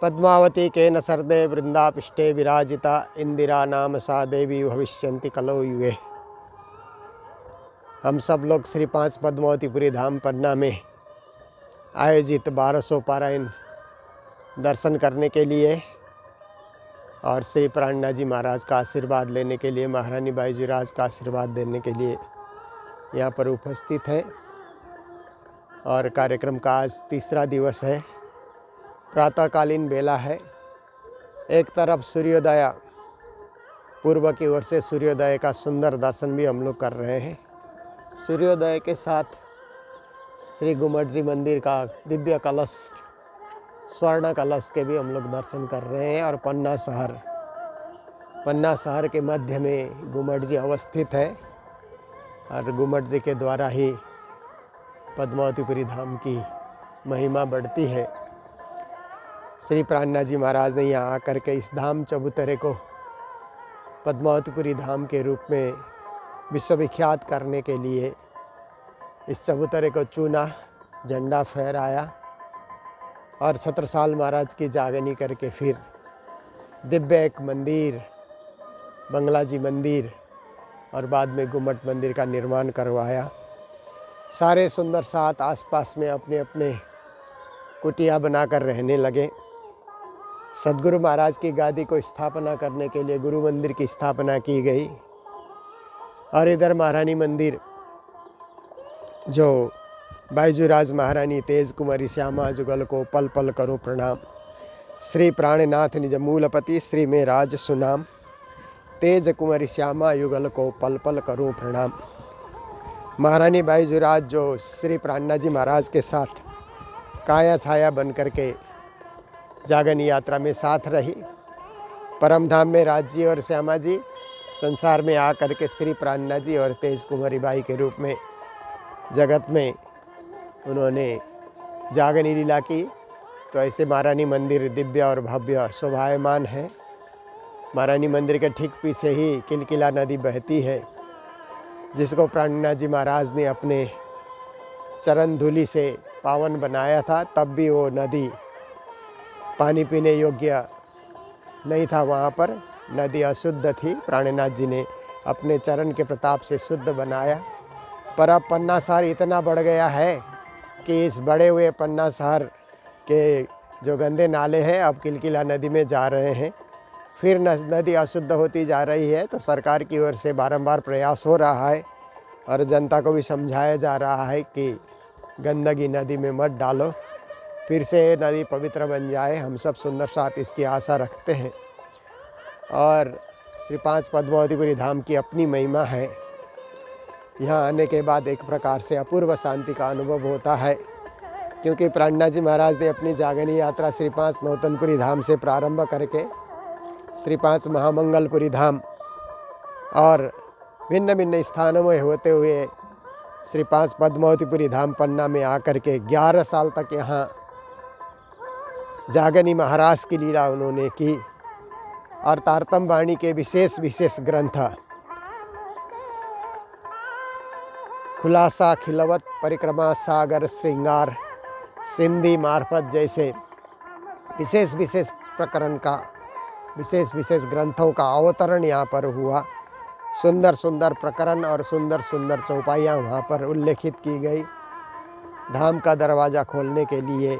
पद्मावती केन सर्दे वृंदापिष्टे विराजिता इंदिरा नाम सा देवी भविष्यन्ति कलो युगे। हम सब लोग श्री 5 पद्मावतीपुरी धाम पन्ना में आयोजित 1200 पारायण दर्शन करने के लिए और श्री प्राणनाथ जी महाराज का आशीर्वाद लेने के लिए, महारानी बाईजीराज का आशीर्वाद देने के लिए यहाँ पर उपस्थित हैं। और कार्यक्रम का आज तीसरा दिवस है। प्रातःकालीन बेला है। एक तरफ सूर्योदय, पूर्व की ओर से सूर्योदय का सुंदर दर्शन भी हम लोग कर रहे हैं। सूर्योदय के साथ श्री गुम्मट जी मंदिर का दिव्य कलश, स्वर्ण कलश के भी हम लोग दर्शन कर रहे हैं। और पन्ना शहर के मध्य में गुम्मट जी अवस्थित है और गुम्मट जी के द्वारा ही पद्मावतीपुरी धाम की महिमा बढ़ती है। श्री प्राणनाथ जी महाराज ने यहाँ आकर के इस धाम चबूतरे को पद्मावतीपुरी धाम के रूप में विश्वविख्यात करने के लिए इस चबूतरे को चुना, झंडा फहराया और छत्रसाल महाराज की जागनी करके फिर दिव्य एक मंदिर, बंगला जी मंदिर और बाद में गुम्मट मंदिर का निर्माण करवाया। सारे सुंदर साथ आसपास में अपने अपने कुटिया बनाकर रहने लगे। सद्गुरु महाराज की गादी को स्थापना करने के लिए गुरु मंदिर की स्थापना की गई। और इधर महारानी मंदिर, जो बाईजूराज महारानी तेज कुमारी श्यामा जुगल को पल पल करो प्रणाम, श्री प्राणनाथ निज मूलपति श्री में राज सुनाम, तेज कुमारी श्यामा युगल को पल पल करूं प्रणाम। महारानी बाईजूराज जो श्री प्राणनाथ जी महाराज के साथ काया छाया बन करके जागनी यात्रा में साथ रही। परमधाम में राज जी और श्यामा जी संसार में आकर के श्री प्राणनाथ जी और तेज कुमारी बाई के रूप में जगत में उन्होंने जागनी लीला की। तो ऐसे महारानी मंदिर दिव्य और भव्य शोभायमान है। महारानी मंदिर के ठीक पीछे ही किलकिला नदी बहती है, जिसको प्राणनाथ जी महाराज ने अपने चरण धूलि से पावन बनाया था। तब भी वो नदी पानी पीने योग्य नहीं था, वहाँ पर नदी अशुद्ध थी। प्राणनाथ जी ने अपने चरण के प्रताप से शुद्ध बनाया। पर अब पन्ना शहर इतना बढ़ गया है कि इस बड़े हुए पन्ना शहर के जो गंदे नाले हैं अब किलकिला नदी में जा रहे हैं। फिर नदी अशुद्ध होती जा रही है। तो सरकार की ओर से बारंबार प्रयास हो रहा है और जनता को भी समझाया जा रहा है कि गंदगी नदी में मत डालो, फिर से नदी पवित्र बन जाए। हम सब सुंदर साथ इसकी आशा रखते हैं। और श्री 5 पद्मावतीपुरी धाम की अपनी महिमा है। यहाँ आने के बाद एक प्रकार से अपूर्व शांति का अनुभव होता है, क्योंकि प्राणनाथ जी महाराज ने अपनी जागनी यात्रा श्री 5 नौतनपुरी धाम से प्रारंभ करके श्री 5 महामंगलपुरी धाम और भिन्न भिन्न स्थानों में होते हुए श्री 5 पद्मावतीपुरी धाम पन्ना में आकर के 11 साल तक यहाँ जागनी महाराज की लीला उन्होंने की। और तारतम वाणी के विशेष विशेष ग्रंथ खुलासा, खिलवत, परिक्रमा, सागर, श्रृंगार, सिंधी मार्फत जैसे विशेष विशेष प्रकरण का, विशेष विशेष ग्रंथों का अवतरण यहाँ पर हुआ। सुंदर सुंदर प्रकरण और सुंदर सुंदर चौपाइयाँ वहाँ पर उल्लेखित की गई धाम का दरवाज़ा खोलने के लिए।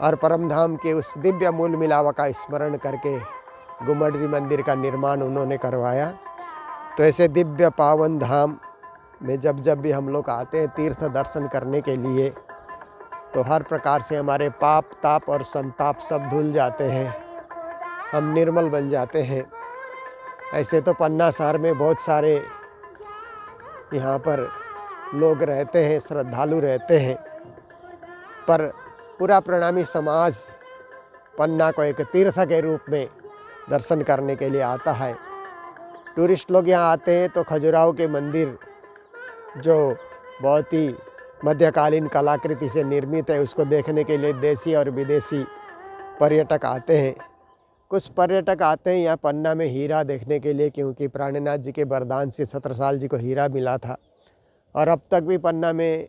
और परम धाम के उस दिव्य मूल मिलावा का स्मरण करके गुम्मट जी मंदिर का निर्माण उन्होंने करवाया। तो ऐसे दिव्य पावन धाम में जब जब भी हम लोग आते हैं तीर्थ दर्शन करने के लिए, तो हर प्रकार से हमारे पाप ताप और संताप सब धुल जाते हैं, हम निर्मल बन जाते हैं। ऐसे तो पन्ना शहर में बहुत सारे यहाँ पर लोग रहते हैं, श्रद्धालु रहते हैं, पर पूरा प्रणामी समाज पन्ना को एक तीर्थ के रूप में दर्शन करने के लिए आता है। टूरिस्ट लोग यहाँ आते हैं तो खजुराहो के मंदिर, जो बहुत ही मध्यकालीन कलाकृति से निर्मित है, उसको देखने के लिए देशी और विदेशी पर्यटक आते हैं। कुछ पर्यटक आते हैं यहाँ पन्ना में हीरा देखने के लिए, क्योंकि प्राणनाथ जी के वरदान से छत्रसाल जी को हीरा मिला था। और अब तक भी पन्ना में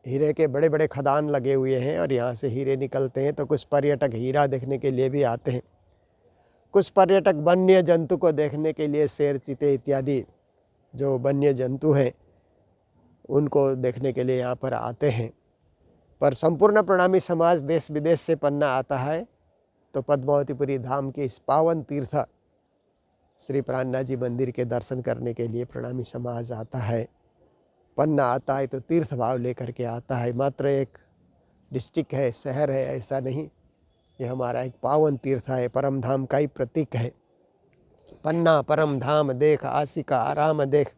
हीरे के बड़े बड़े खदान लगे हुए हैं और यहाँ से हीरे निकलते हैं। तो कुछ पर्यटक हीरा देखने के लिए भी आते हैं, कुछ पर्यटक वन्य जंतु को देखने के लिए, शेर, चीते इत्यादि जो वन्य जंतु हैं उनको देखने के लिए यहाँ पर आते हैं। पर संपूर्ण प्रणामी समाज देश विदेश से पन्ना आता है तो पद्मावतीपुरी धाम के इस पावन तीर्थ श्री प्राणनाथ जी मंदिर के दर्शन करने के लिए प्रणामी समाज आता है। पन्ना आता है तो तीर्थ भाव लेकर के आता है। मात्र एक डिस्ट्रिक्ट है, शहर है, ऐसा नहीं, ये हमारा एक पावन तीर्थ है, परम धाम का ही प्रतीक है। पन्ना परम धाम देख आशिका आराम देख,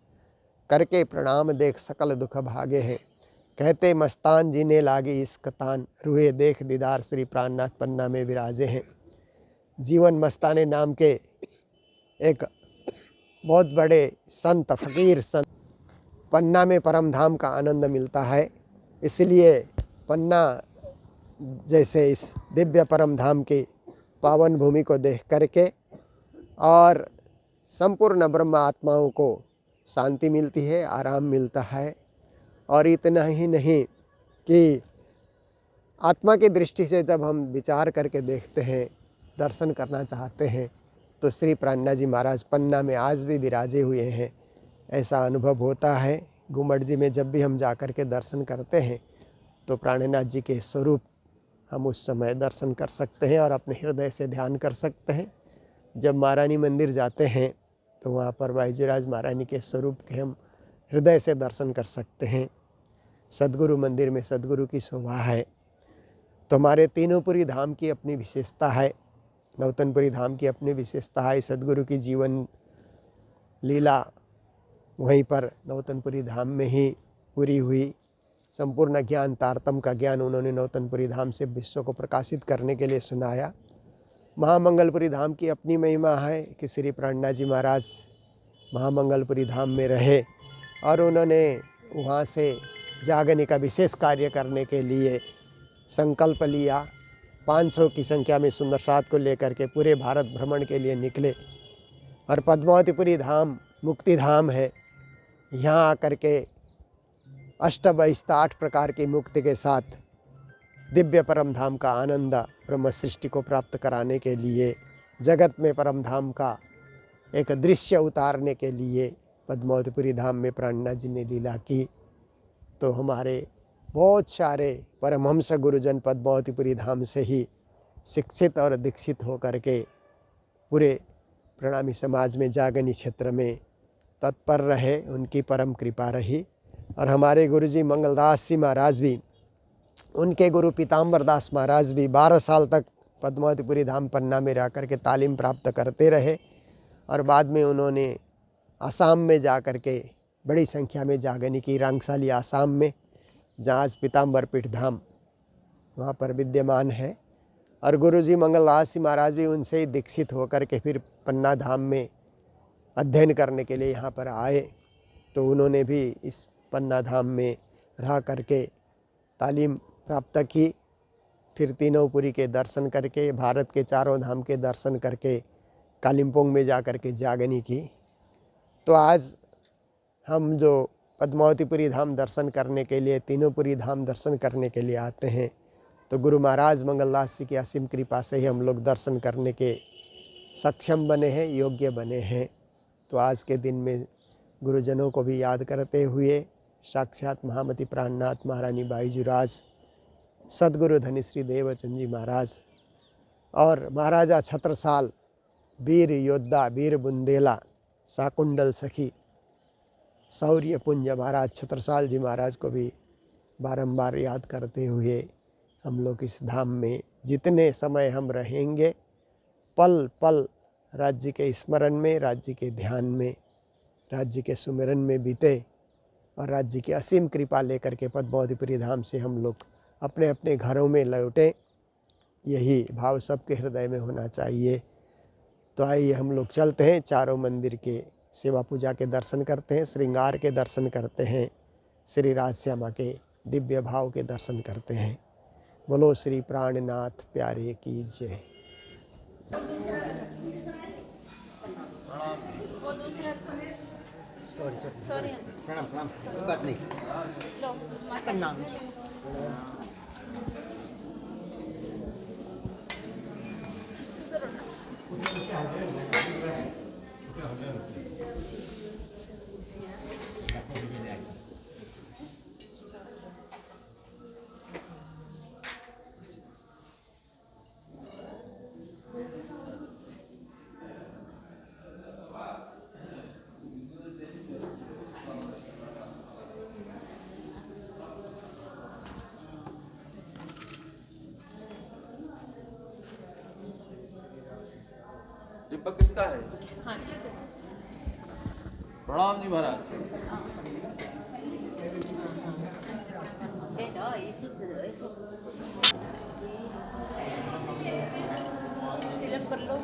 करके प्रणाम देख सकल दुख भागे हैं। कहते मस्तान जीने लागे इस कतान, रूहे देख दीदार श्री प्राणनाथ पन्ना में विराजे हैं। जीवन मस्ताने नाम के एक बहुत बड़े संत, फकीर संत, पन्ना में परम धाम का आनंद मिलता है। इसलिए पन्ना जैसे इस दिव्य परम धाम की पावन भूमि को देख करके और संपूर्ण ब्रह्म आत्माओं को शांति मिलती है, आराम मिलता है। और इतना ही नहीं कि आत्मा की दृष्टि से जब हम विचार करके देखते हैं, दर्शन करना चाहते हैं, तो श्री प्राणनाथ जी महाराज पन्ना में आज भी विराजे हुए हैं, ऐसा अनुभव होता है। घुमट जी में जब भी हम जाकर के दर्शन करते हैं तो प्राणनाथ जी के स्वरूप हम उस समय दर्शन कर सकते हैं और अपने हृदय से ध्यान कर सकते हैं। जब महारानी मंदिर जाते हैं तो वहाँ पर बाईजीराज महारानी के स्वरूप के हम हृदय से दर्शन कर सकते हैं। सद्गुरु मंदिर में सद्गुरु की शोभा है। तो हमारे तीनोंपुरी धाम की अपनी विशेषता है, नौतनपुरी धाम की अपनी विशेषता है। सद्गुरु की जीवन लीला वहीं पर नौतनपुरी धाम में ही पूरी हुई। संपूर्ण ज्ञान, तारतम का ज्ञान उन्होंने नौतनपुरी धाम से विश्व को प्रकाशित करने के लिए सुनाया। महामंगलपुरी धाम की अपनी महिमा है कि श्री प्राणनाथ जी महाराज महामंगलपुरी धाम में रहे और उन्होंने वहाँ से जागने का विशेष कार्य करने के लिए संकल्प लिया। 500 की संख्या में सुंदर साथ को लेकर के पूरे भारत भ्रमण के लिए निकले। और पद्मावतीपुरी धाम मुक्ति धाम है। यहाँ आकर के अष्टबहिस्ता 8 प्रकार की मुक्ति के साथ दिव्य परम धाम का आनंद ब्रह्म सृष्टि को प्राप्त कराने के लिए, जगत में परम धाम का एक दृश्य उतारने के लिए पद्मावतीपुरी धाम में प्राणनाथ जी ने लीला की। तो हमारे बहुत सारे परमहंस गुरुजन पद्मावतीपुरी धाम से ही शिक्षित और दीक्षित होकर के पूरे प्रणामी समाज में जागनी क्षेत्र में तत्पर रहे, उनकी परम कृपा रही। और हमारे गुरुजी मंगलदास जी महाराज भी, उनके गुरु पीताम्बर दास महाराज भी 12 साल तक पद्मावतीपुरी धाम पन्ना में रह कर के तालीम प्राप्त करते रहे। और बाद में उन्होंने आसाम में जा कर के बड़ी संख्या में जागनी की, रंगशाली आसाम में, जहाँ आज पीताम्बर पीठ धाम वहाँ पर विद्यमान है। और गुरुजी मंगलदास जी महाराज भी उनसे ही दीक्षित होकर के फिर पन्ना धाम में अध्ययन करने के लिए यहाँ पर आए। तो उन्होंने भी इस पन्ना धाम में रह करके तालीम प्राप्त की। फिर तीनोंपुरी के दर्शन करके, भारत के चारों धाम के दर्शन करके कालिम्पोंग में जा कर के जागनी की। तो आज हम जो पद्मावतीपुरी धाम दर्शन करने के लिए, तीनोंपुरी धाम दर्शन करने के लिए आते हैं, तो गुरु महाराज मंगलदास जी की असीम कृपा से ही हम लोग दर्शन करने के सक्षम बने हैं, योग्य बने हैं। तो आज के दिन में गुरुजनों को भी याद करते हुए साक्षात महामती प्राणनाथ महारानी बाईजीराज, सद्गुरु धनी श्री देवचंद जी महाराज और महाराजा छत्रसाल, वीर योद्धा, वीर बुंदेला, शाकुंडल सखी, शौर्य पुंज महाराज छत्रसाल जी महाराज को भी बारंबार याद करते हुए हम लोग इस धाम में जितने समय हम रहेंगे, पल पल राज्य के स्मरण में, राज्य के ध्यान में, राज्य के सुमिरन में बीते और राज्य की असीम कृपा लेकर के पद्मावतीपुरी धाम से हम लोग अपने अपने घरों में लौटें, यही भाव सबके हृदय में होना चाहिए। तो आइए हम लोग चलते हैं, चारों मंदिर के सेवा पूजा के दर्शन करते हैं, श्रृंगार के दर्शन करते हैं, श्री राजश्यामा के दिव्य भाव के दर्शन करते हैं। बोलो श्री प्राणनाथ प्यारे की जय। सॉरी सॉरी प्रणाम प्रणाम, कोई बात नहीं। लो प्रणाम जी। दीपक किसका है? हाँ जी प्रणाम जी महाराज। तिलक कर लो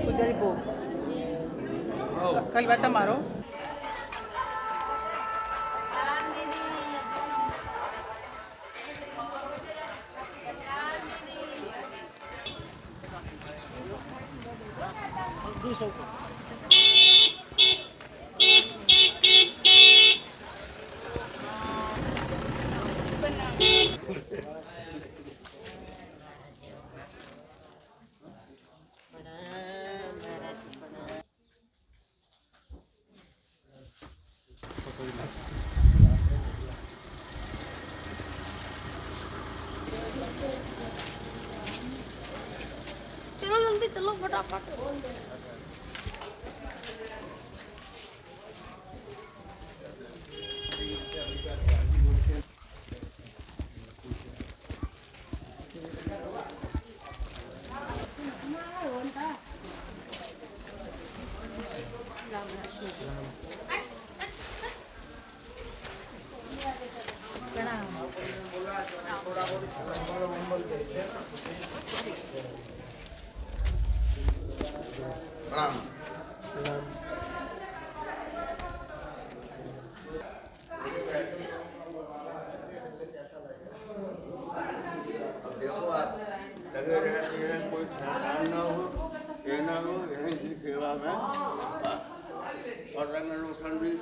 पुजारी को कल बात मारो चलो जल्दी चलो फटाफट अब देखो आप लगे रहते हैं, कोई थकान ना हो, ये ना हो, यहीं की सेवा में और रंग रोशन भी।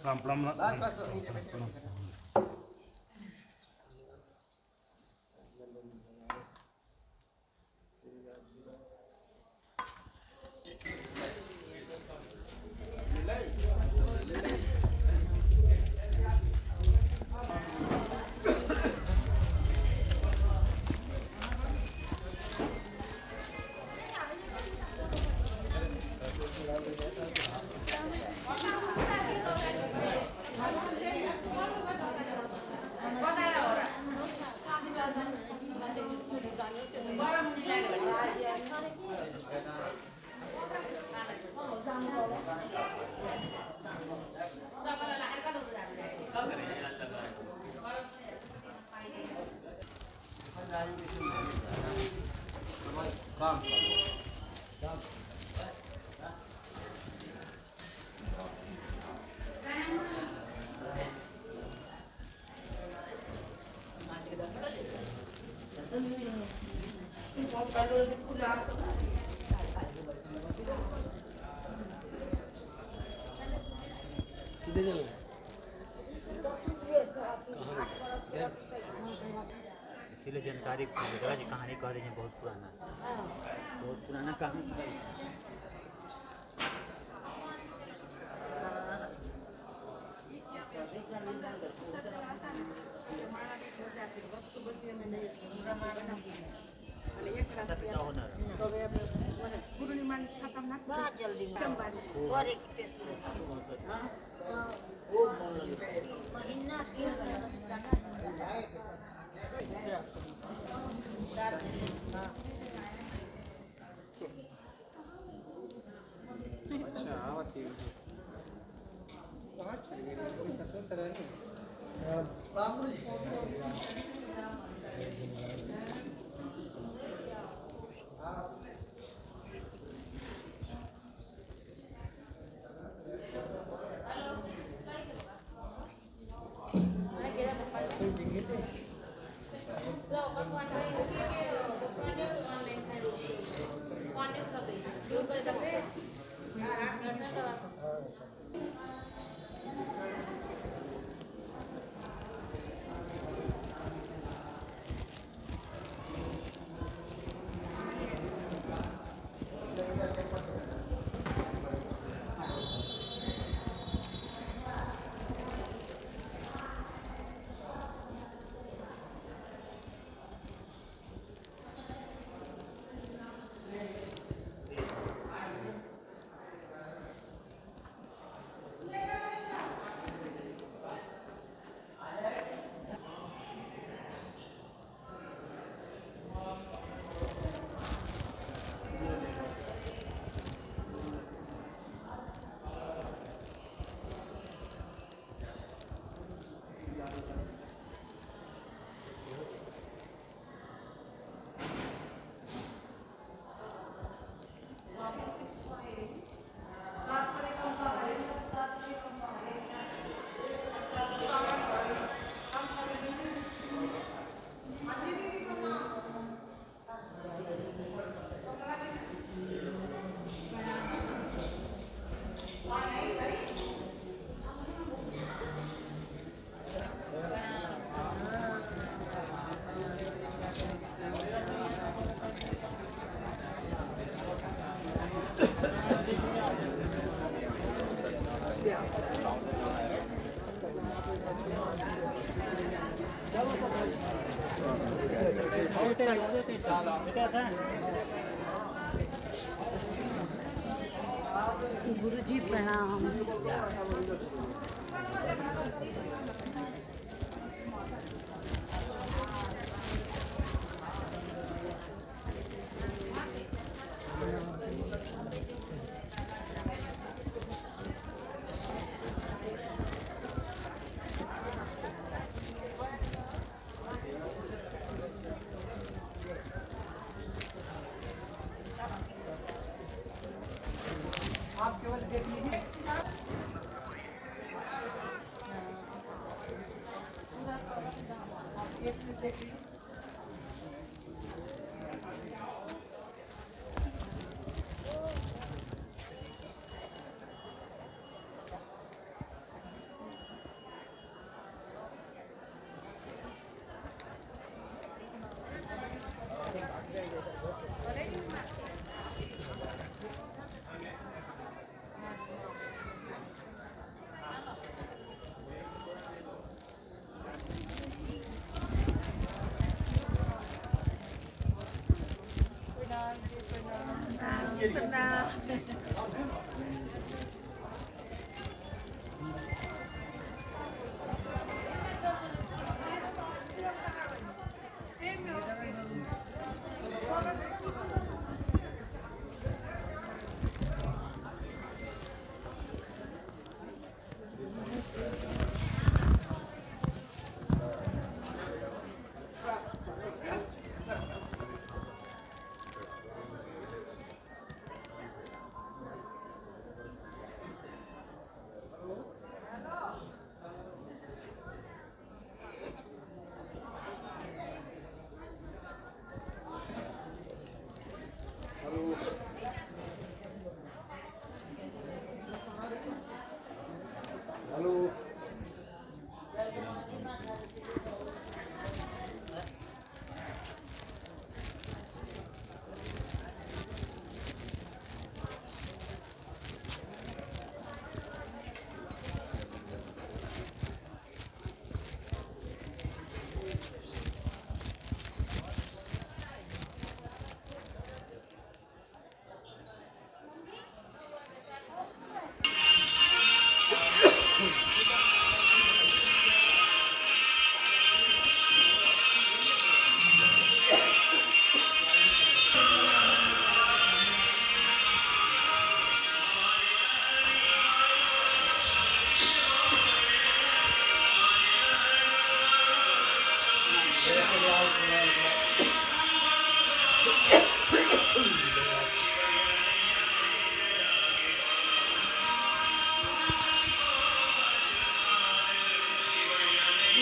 राम राम बस बस वहीं पे बैठे। काम इसीलिए जानकारी जरा जी कहानी कह रही है बहुत पुराना कहानी। बड़ा जल्दी और एक महीना गुरुजी प्रणाम।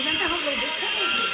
इधर हम लोग देखेंगे।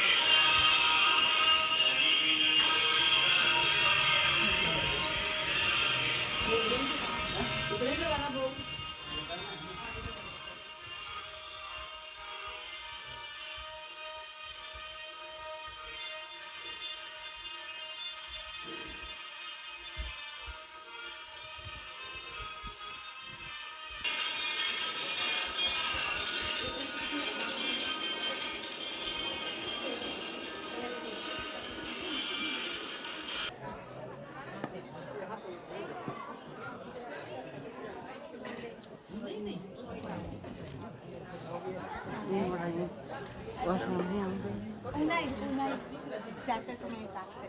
नहीं जाते समय काटते।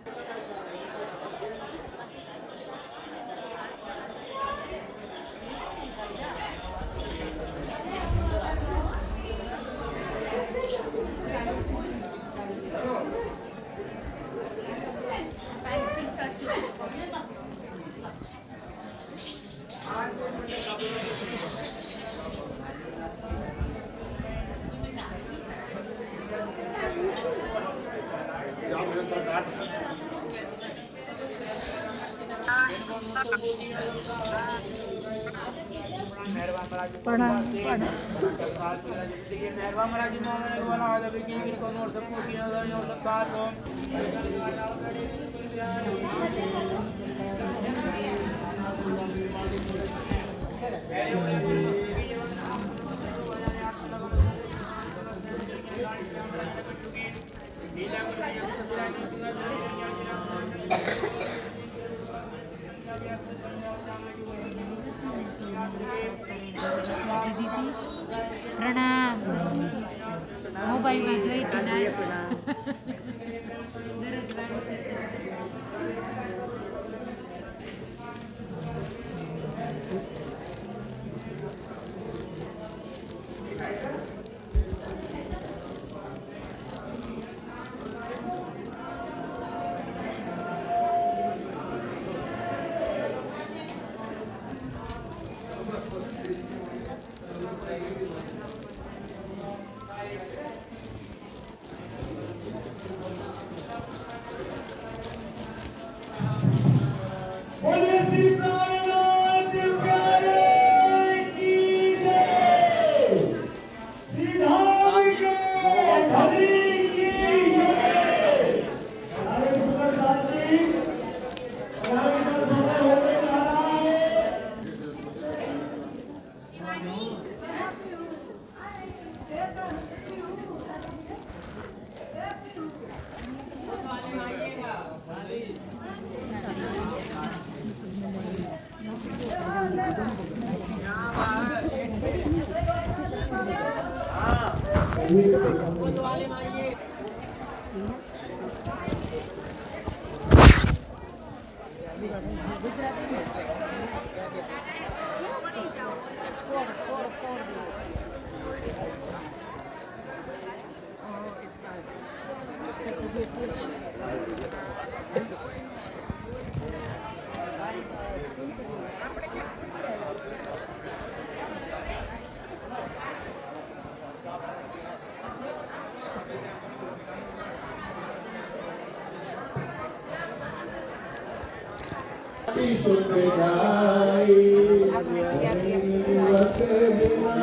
प्रणाम मोबाइल में જોઈ છે ને દરરોજ વાળું છે सुख जाई वत बिना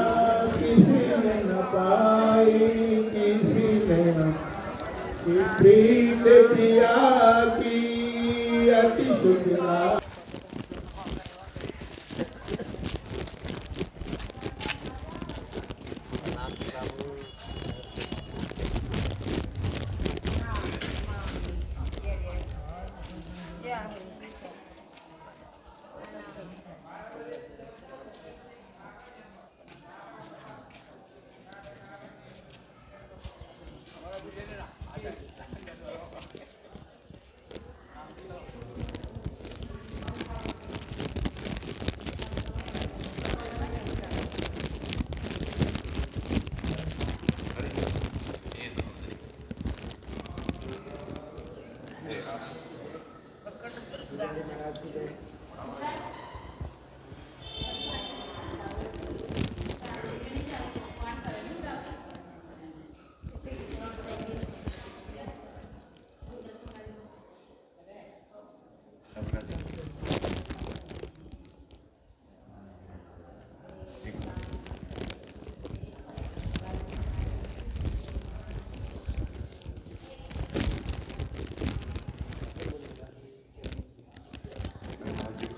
किसी ने न पाई, किसी ने न प्रीत पिया की अति सुख जाई।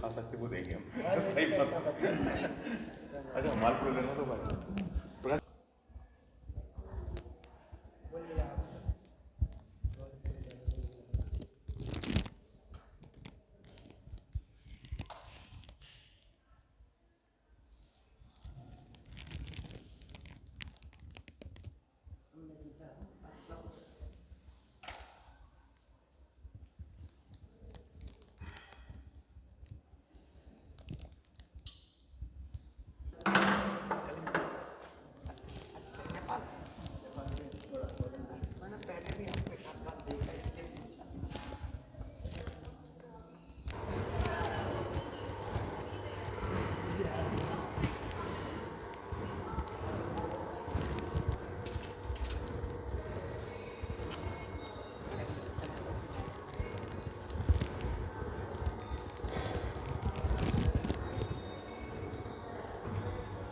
खा सकते वो देंगे हम सही बात। अच्छा मालपुआ लेना तो भाई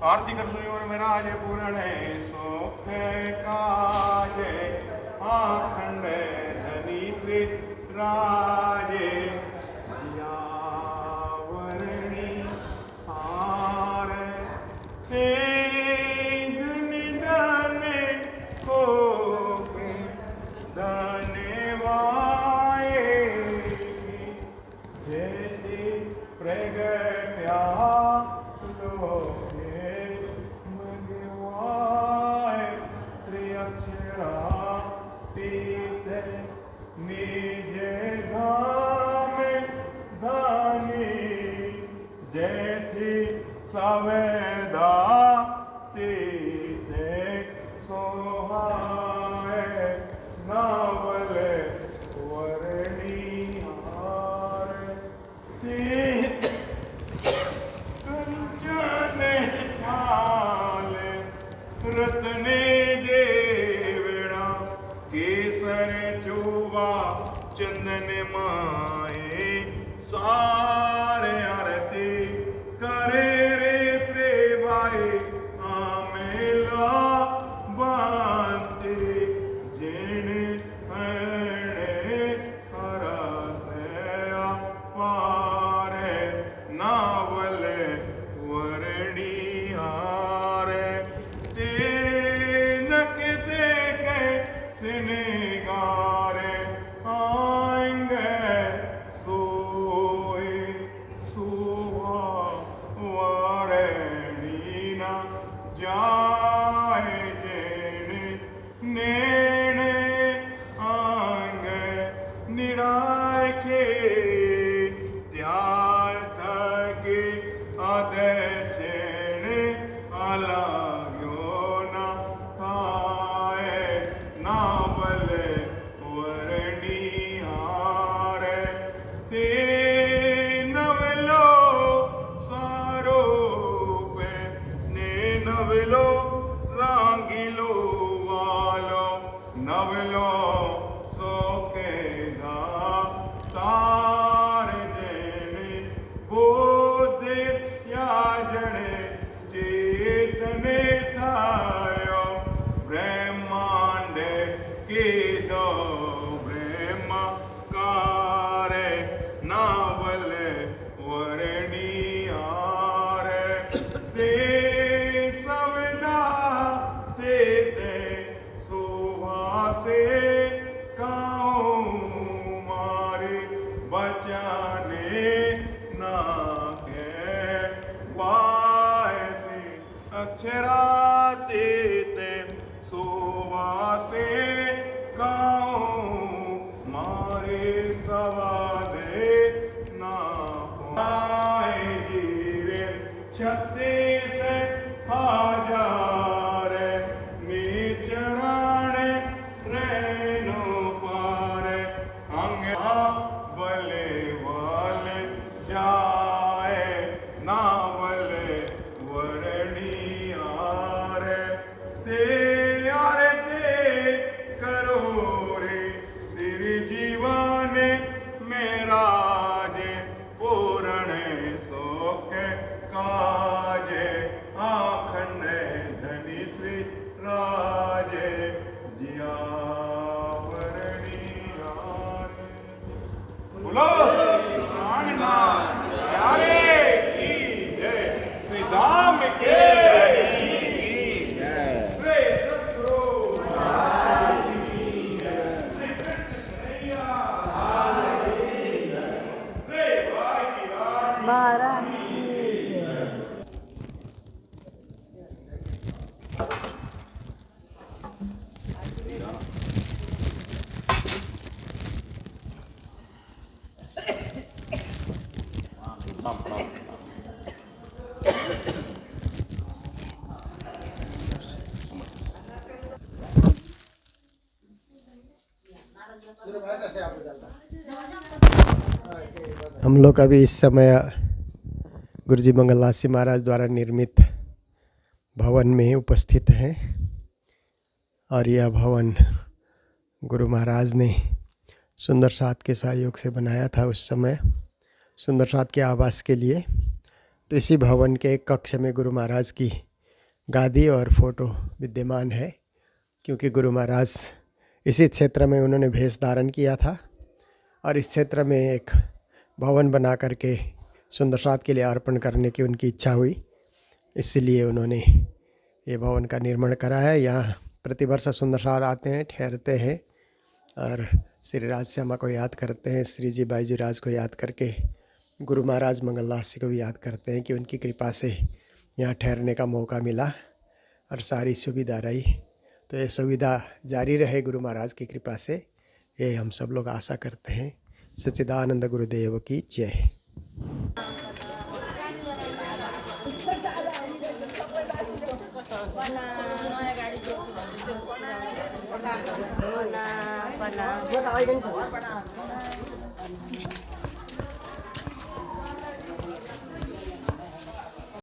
आरती कर सुनियो मेरा आज पूर्ण सुख काज आखंड धनी श्री राजे यावरणी हार हे निधन को धन्यवाए जेति प्रगट्या निज धाम धानी जैति सवेदा तीते सोहाय नावल वरणिहार कंचन हाल रत्ने देवड़ा केसर चोबा चंदन माए सारे आरती करे रे सेवाए आमेला बांते जिन हणे हरसया पारे नावल वरणिहार ते न किसे के सिनेगार आएंगे सोए सुहा वारणीना जाए जेने नेने आएंगे निराय के त्याग थके आदे चेने आलाग्यो ना थाए नावल वरणिहार ते नवलो सारो पे ने नवलो रांगिलो वालो नवलो सोके गा तार देने शराते ते सोवासे गाँव मारे सवादे ना पाए गिरे 36 हजार मिचराने रेनो पारे अंगा बले वाले जाए ना बले वरणियारे ते यारे ते करो रे सिर जीवाने मेरा जे पूर्ण सोख काजे आखने धनी श्री राजे जियावरणियारे बोलो प्राणनाथ प्यारे की जय श्री धाम के की जय श्री सद्गुरु महाराज की जय श्री कृष्ण कन्हैया की जय श्री भाईराज महाराज की जय। हम लोग अभी इस समय गुरुजी मंगलदास जी महाराज द्वारा निर्मित भवन में उपस्थित हैं और यह भवन गुरु महाराज ने सुंदर साथ के सहयोग से बनाया था उस समय सुंदर साथ के आवास के लिए। तो इसी भवन के एक कक्ष में गुरु महाराज की गादी और फोटो विद्यमान है, क्योंकि गुरु महाराज इसी क्षेत्र में उन्होंने भेष धारण किया था और इस क्षेत्र में एक भवन बना करके सुंदर साथ के लिए अर्पण करने की उनकी इच्छा हुई, इसलिए उन्होंने ये भवन का निर्माण करा है। यहाँ प्रतिवर्ष सुंदर साथ आते हैं, ठहरते हैं और श्री राज श्यामा को याद करते हैं, श्री जी बाई जी राज को याद करके गुरु महाराज मंगलदास जी को भी याद करते हैं कि उनकी कृपा से यहाँ ठहरने का मौका मिला और सारी सुविधा रही। तो ये सुविधा जारी रहे गुरु महाराज की कृपा से, ये हम सब लोग आशा करते हैं। सच्चिदानंद गुरुदेव की जय। बना